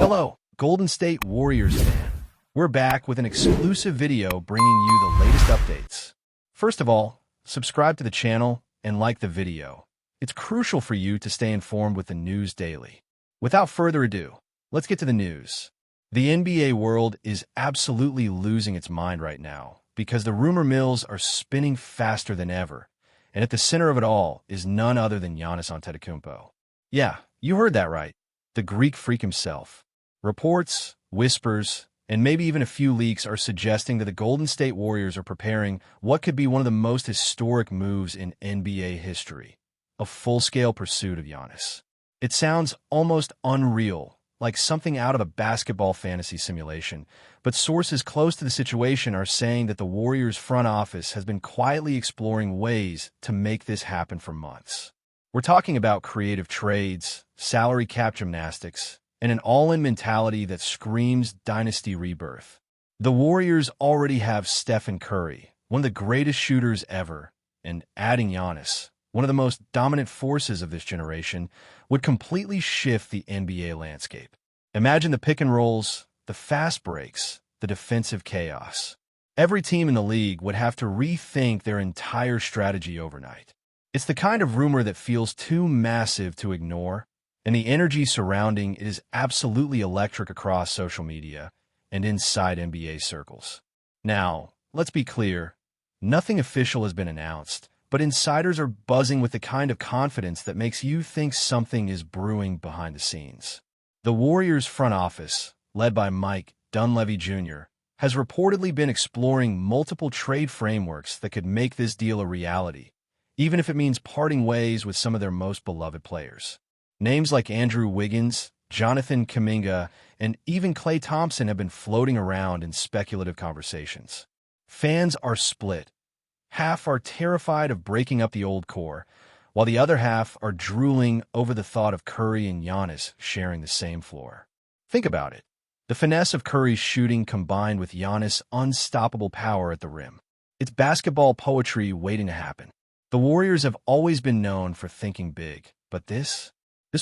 Hello, Golden State Warriors fan. We're back with an exclusive video bringing you the latest updates. First of all, subscribe to the channel and like the video. It's crucial for you to stay informed with the news daily. Without further ado, let's get to the news. The NBA world is absolutely losing its mind right now because the rumor mills are spinning faster than ever, and at the center of it all is none other than Giannis Antetokounmpo. Yeah, you heard that right. The Greek freak himself. Reports, whispers, and maybe even a few leaks are suggesting that the Golden State Warriors are preparing what could be one of the most historic moves in NBA history, a full-scale pursuit of Giannis. It sounds almost unreal, like something out of a basketball fantasy simulation, but sources close to the situation are saying that the Warriors' front office has been quietly exploring ways to make this happen for months. We're talking about creative trades, salary cap gymnastics, and an all-in mentality that screams dynasty rebirth. The Warriors already have Stephen Curry, one of the greatest shooters ever, and adding Giannis, one of the most dominant forces of this generation, would completely shift the NBA landscape. Imagine the pick and rolls, the fast breaks, the defensive chaos. Every team in the league would have to rethink their entire strategy overnight. It's the kind of rumor that feels too massive to ignore, and the energy surrounding it is absolutely electric across social media and inside NBA circles. Now, let's be clear, nothing official has been announced, but insiders are buzzing with the kind of confidence that makes you think something is brewing behind the scenes. The Warriors' front office, led by Mike Dunleavy Jr., has reportedly been exploring multiple trade frameworks that could make this deal a reality, even if it means parting ways with some of their most beloved players. Names like Andrew Wiggins, Jonathan Kuminga, and even Klay Thompson have been floating around in speculative conversations. Fans are split. Half are terrified of breaking up the old core, while the other half are drooling over the thought of Curry and Giannis sharing the same floor. Think about it. The finesse of Curry's shooting combined with Giannis' unstoppable power at the rim. It's basketball poetry waiting to happen. The Warriors have always been known for thinking big, but this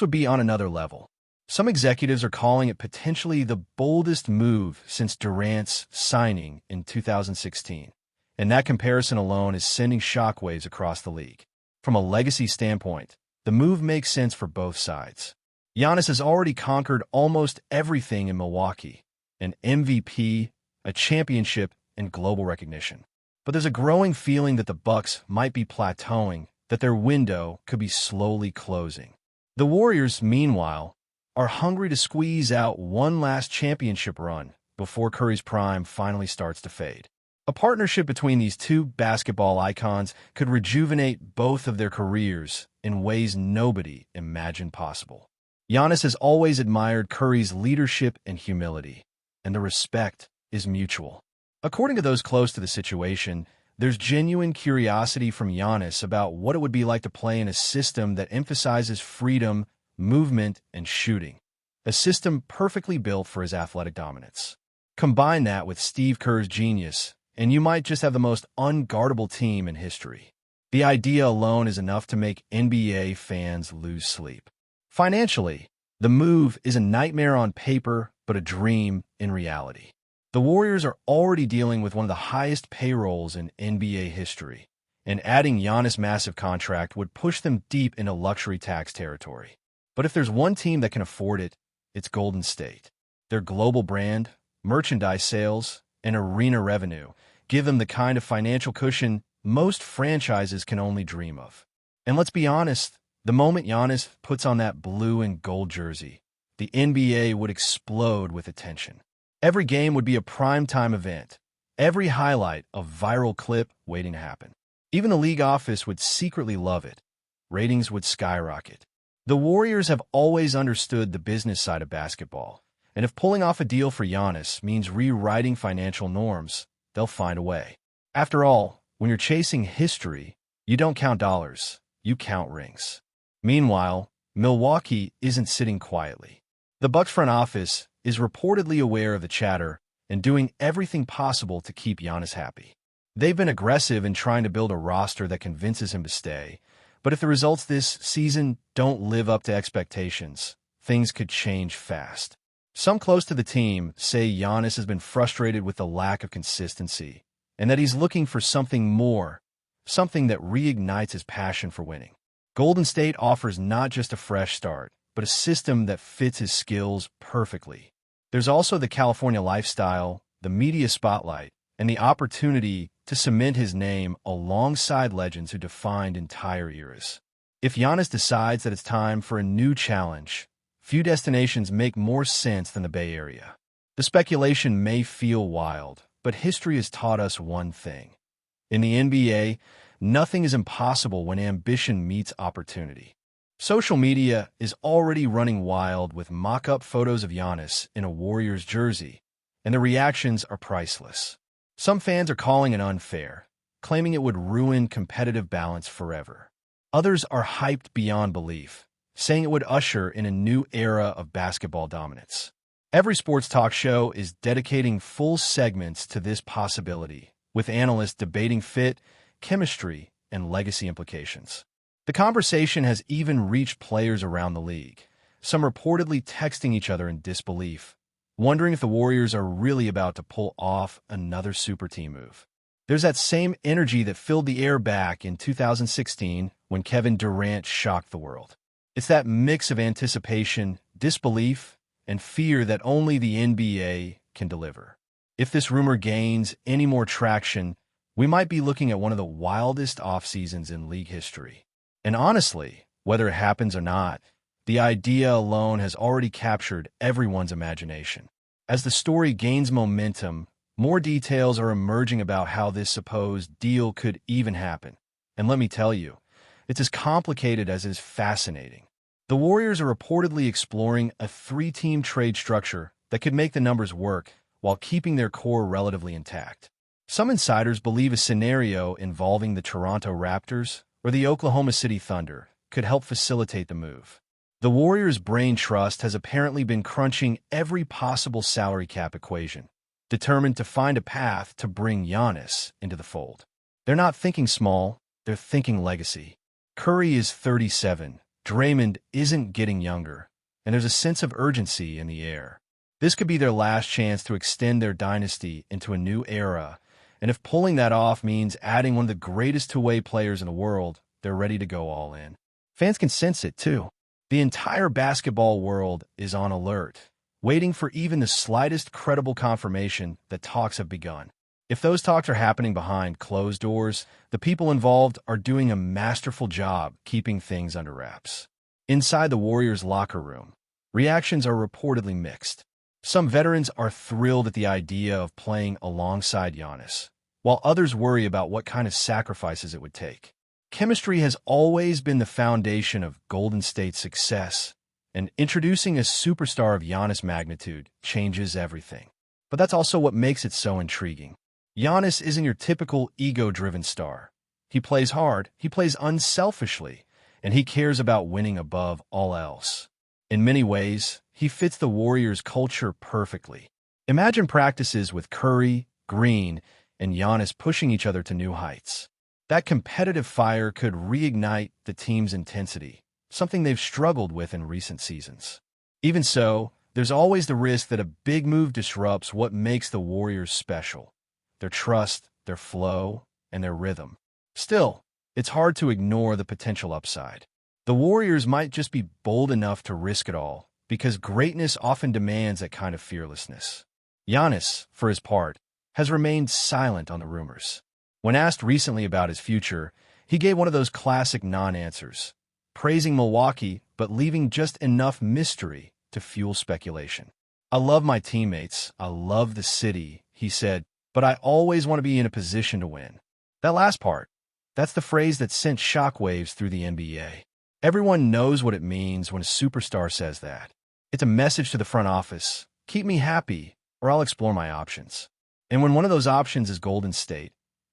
would be on another level. Some executives are calling it potentially the boldest move since Durant's signing in 2016. And that comparison alone is sending shockwaves across the league. From a legacy standpoint, the move makes sense for both sides. Giannis has already conquered almost everything in Milwaukee, an MVP, a championship, and global recognition. But there's a growing feeling that the Bucks might be plateauing, that their window could be slowly closing. The Warriors, meanwhile, are hungry to squeeze out one last championship run before Curry's prime finally starts to fade. A partnership between these two basketball icons could rejuvenate both of their careers in ways nobody imagined possible. Giannis has always admired Curry's leadership and humility, and the respect is mutual. According to those close to the situation, there's genuine curiosity from Giannis about what it would be like to play in a system that emphasizes freedom, movement, and shooting. A system perfectly built for his athletic dominance. Combine that with Steve Kerr's genius, and you might just have the most unguardable team in history. The idea alone is enough to make NBA fans lose sleep. Financially, the move is a nightmare on paper, but a dream in reality. The Warriors are already dealing with one of the highest payrolls in NBA history, and adding Giannis' massive contract would push them deep into luxury tax territory. But if there's one team that can afford it, it's Golden State. Their global brand, merchandise sales, and arena revenue give them the kind of financial cushion most franchises can only dream of. And let's be honest, the moment Giannis puts on that blue and gold jersey, the NBA would explode with attention. Every game would be a primetime event, every highlight a viral clip waiting to happen. Even the league office would secretly love it. Ratings would skyrocket. The Warriors have always understood the business side of basketball, and if pulling off a deal for Giannis means rewriting financial norms, they'll find a way. After all, when you're chasing history, you don't count dollars, you count rings. Meanwhile, Milwaukee isn't sitting quietly. The Bucks front office is reportedly aware of the chatter and doing everything possible to keep Giannis happy. They've been aggressive in trying to build a roster that convinces him to stay, but if the results this season don't live up to expectations, things could change fast. Some close to the team say Giannis has been frustrated with the lack of consistency and that he's looking for something more, something that reignites his passion for winning. Golden State offers not just a fresh start, but a system that fits his skills perfectly. There's also the California lifestyle, the media spotlight, and the opportunity to cement his name alongside legends who defined entire eras. If Giannis decides that it's time for a new challenge, few destinations make more sense than the Bay Area. The speculation may feel wild, but history has taught us one thing. In the NBA, nothing is impossible when ambition meets opportunity. Social media is already running wild with mock-up photos of Giannis in a Warriors jersey, and the reactions are priceless. Some fans are calling it unfair, claiming it would ruin competitive balance forever. Others are hyped beyond belief, saying it would usher in a new era of basketball dominance. Every sports talk show is dedicating full segments to this possibility, with analysts debating fit, chemistry, and legacy implications. The conversation has even reached players around the league, some reportedly texting each other in disbelief, wondering if the Warriors are really about to pull off another super team move. There's that same energy that filled the air back in 2016 when Kevin Durant shocked the world. It's that mix of anticipation, disbelief, and fear that only the NBA can deliver. If this rumor gains any more traction, we might be looking at one of the wildest off-seasons in league history. And honestly, whether it happens or not, the idea alone has already captured everyone's imagination. As the story gains momentum, more details are emerging about how this supposed deal could even happen. And let me tell you, it's as complicated as it is fascinating. The Warriors are reportedly exploring a three-team trade structure that could make the numbers work while keeping their core relatively intact. Some insiders believe a scenario involving the Toronto Raptors or the Oklahoma City Thunder could help facilitate the move. The Warriors' brain trust has apparently been crunching every possible salary cap equation, determined to find a path to bring Giannis into the fold. They're not thinking small, they're thinking legacy. Curry is 37, Draymond isn't getting younger, and there's a sense of urgency in the air. This could be their last chance to extend their dynasty into a new era, and if pulling that off means adding one of the greatest two-way players in the world, they're ready to go all in. Fans can sense it, too. The entire basketball world is on alert, waiting for even the slightest credible confirmation that talks have begun. If those talks are happening behind closed doors, the people involved are doing a masterful job keeping things under wraps. Inside the Warriors' locker room, reactions are reportedly mixed. Some veterans are thrilled at the idea of playing alongside Giannis, while others worry about what kind of sacrifices it would take. Chemistry has always been the foundation of Golden State's success, and introducing a superstar of Giannis' magnitude changes everything. But that's also what makes it so intriguing. Giannis isn't your typical ego-driven star. He plays hard, he plays unselfishly, and he cares about winning above all else. In many ways, he fits the Warriors' culture perfectly. Imagine practices with Curry, Green, and Giannis pushing each other to new heights. That competitive fire could reignite the team's intensity, something they've struggled with in recent seasons. Even so, there's always the risk that a big move disrupts what makes the Warriors special: their trust, their flow, and their rhythm. Still, it's hard to ignore the potential upside. The Warriors might just be bold enough to risk it all, because greatness often demands that kind of fearlessness. Giannis, for his part, has remained silent on the rumors. When asked recently about his future, he gave one of those classic non-answers, praising Milwaukee but leaving just enough mystery to fuel speculation. "I love my teammates, I love the city," he said, "but I always want to be in a position to win." That last part, that's the phrase that sent shockwaves through the NBA. Everyone knows what it means when a superstar says that. It's a message to the front office: keep me happy, or I'll explore my options. And when one of those options is Golden State,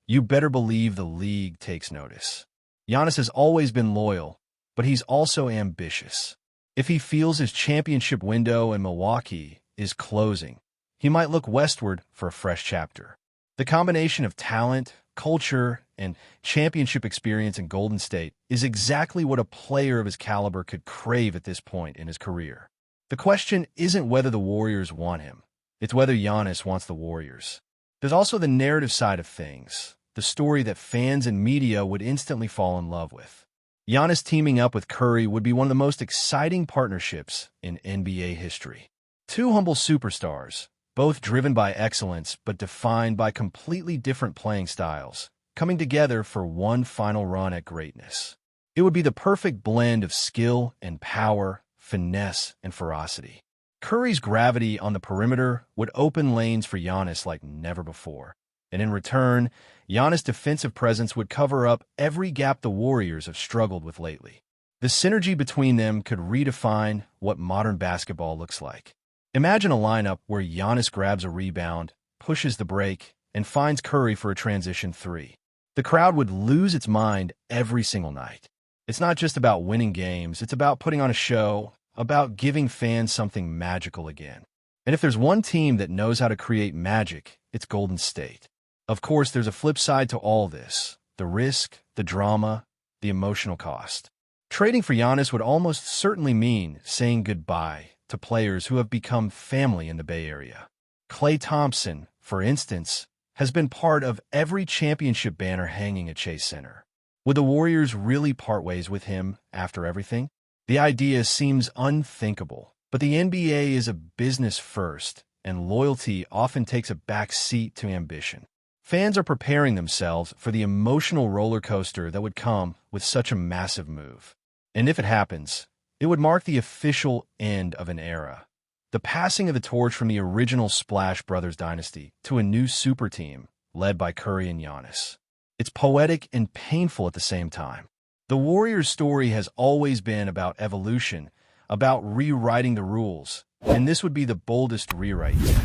you better believe the league takes notice. Giannis has always been loyal, but he's also ambitious. If he feels his championship window in Milwaukee is closing, he might look westward for a fresh chapter. The combination of talent, culture, and championship experience in Golden State is exactly what a player of his caliber could crave at this point in his career. The question isn't whether the Warriors want him. It's whether Giannis wants the Warriors. There's also the narrative side of things, the story that fans and media would instantly fall in love with. Giannis teaming up with Curry would be one of the most exciting partnerships in NBA history. Two humble superstars, both driven by excellence but defined by completely different playing styles, coming together for one final run at greatness. It would be the perfect blend of skill and power, finesse and ferocity. Curry's gravity on the perimeter would open lanes for Giannis like never before. And in return, Giannis' defensive presence would cover up every gap the Warriors have struggled with lately. The synergy between them could redefine what modern basketball looks like. Imagine a lineup where Giannis grabs a rebound, pushes the break, and finds Curry for a transition three. The crowd would lose its mind every single night. It's not just about winning games, it's about putting on a show, about giving fans something magical again. And if there's one team that knows how to create magic, it's Golden State. Of course, there's a flip side to all this: the risk, the drama, the emotional cost. Trading for Giannis would almost certainly mean saying goodbye to players who have become family in the Bay Area. Klay Thompson, for instance, has been part of every championship banner hanging at Chase Center. Would the Warriors really part ways with him after everything? The idea seems unthinkable, but the NBA is a business first, and loyalty often takes a back seat to ambition. Fans are preparing themselves for the emotional roller coaster that would come with such a massive move. And if it happens, it would mark the official end of an era, the passing of the torch from the original Splash Brothers dynasty to a new super team led by Curry and Giannis. It's poetic and painful at the same time. The Warriors' story has always been about evolution, about rewriting the rules, and this would be the boldest rewrite yet.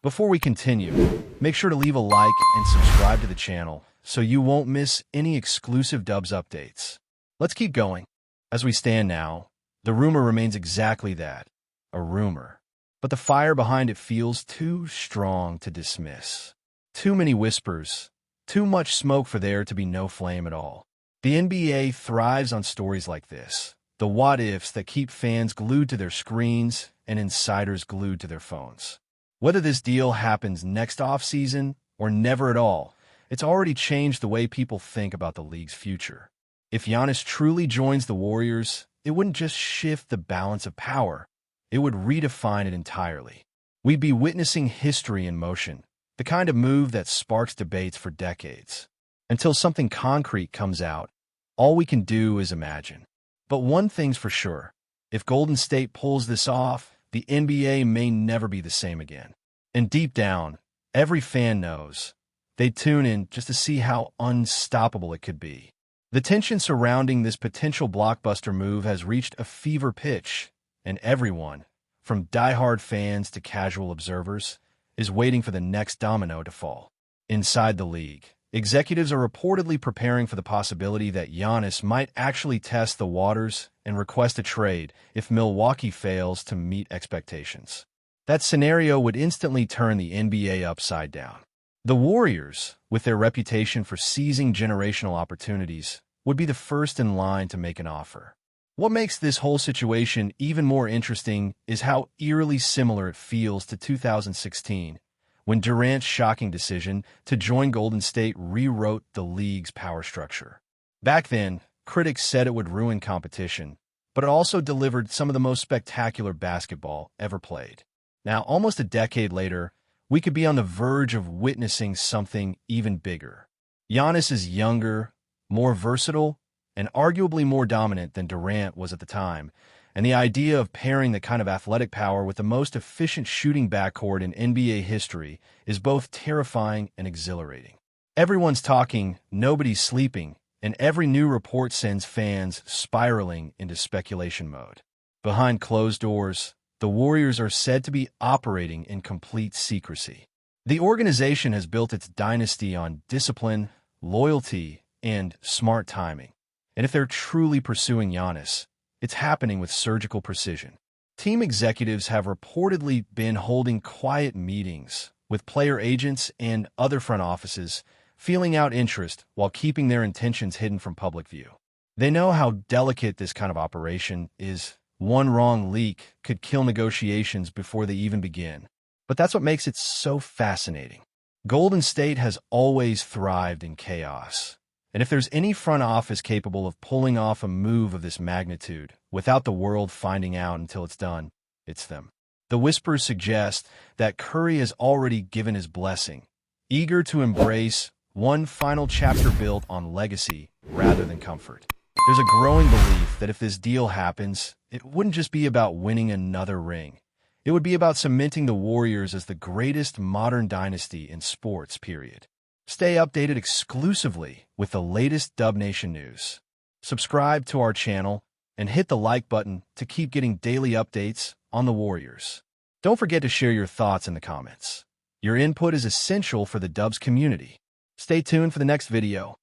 Before we continue, make sure to leave a like and subscribe to the channel so you won't miss any exclusive Dubs updates. Let's keep going. As we stand now, the rumor remains exactly that, a rumor. But the fire behind it feels too strong to dismiss. Too many whispers, too much smoke for there to be no flame at all. The NBA thrives on stories like this, the what-ifs that keep fans glued to their screens and insiders glued to their phones. Whether this deal happens next offseason or never at all, it's already changed the way people think about the league's future. If Giannis truly joins the Warriors, it wouldn't just shift the balance of power, it would redefine it entirely. We'd be witnessing history in motion, the kind of move that sparks debates for decades. Until something concrete comes out, all we can do is imagine. But one thing's for sure, if Golden State pulls this off, the NBA may never be the same again. And deep down, every fan knows. They tune in just to see how unstoppable it could be. The tension surrounding this potential blockbuster move has reached a fever pitch, and everyone, from diehard fans to casual observers, is waiting for the next domino to fall. Inside the league, executives are reportedly preparing for the possibility that Giannis might actually test the waters and request a trade if Milwaukee fails to meet expectations. That scenario would instantly turn the NBA upside down. The Warriors, with their reputation for seizing generational opportunities, would be the first in line to make an offer. What makes this whole situation even more interesting is how eerily similar it feels to 2016, when Durant's shocking decision to join Golden State rewrote the league's power structure. Back then, critics said it would ruin competition, but it also delivered some of the most spectacular basketball ever played. Now, almost a decade later, we could be on the verge of witnessing something even bigger. Giannis is younger, more versatile, and arguably more dominant than Durant was at the time, and the idea of pairing the kind of athletic power with the most efficient shooting backcourt in NBA history is both terrifying and exhilarating. Everyone's talking, nobody's sleeping, and every new report sends fans spiraling into speculation mode. Behind closed doors, the Warriors are said to be operating in complete secrecy. The organization has built its dynasty on discipline, loyalty, and smart timing. And if they're truly pursuing Giannis, it's happening with surgical precision. Team executives have reportedly been holding quiet meetings with player agents and other front offices, feeling out interest while keeping their intentions hidden from public view. They know how delicate this kind of operation is One wrong leak could kill negotiations before they even begin. But that's what makes it so fascinating. Golden State has always thrived in chaos. And if there's any front office capable of pulling off a move of this magnitude without the world finding out until it's done, it's them. The whispers suggest that Curry has already given his blessing, eager to embrace one final chapter built on legacy rather than comfort. There's a growing belief that if this deal happens, it wouldn't just be about winning another ring. It would be about cementing the Warriors as the greatest modern dynasty in sports, period. Stay updated exclusively with the latest Dub Nation news. Subscribe to our channel and hit the like button to keep getting daily updates on the Warriors. Don't forget to share your thoughts in the comments. Your input is essential for the Dubs community. Stay tuned for the next video.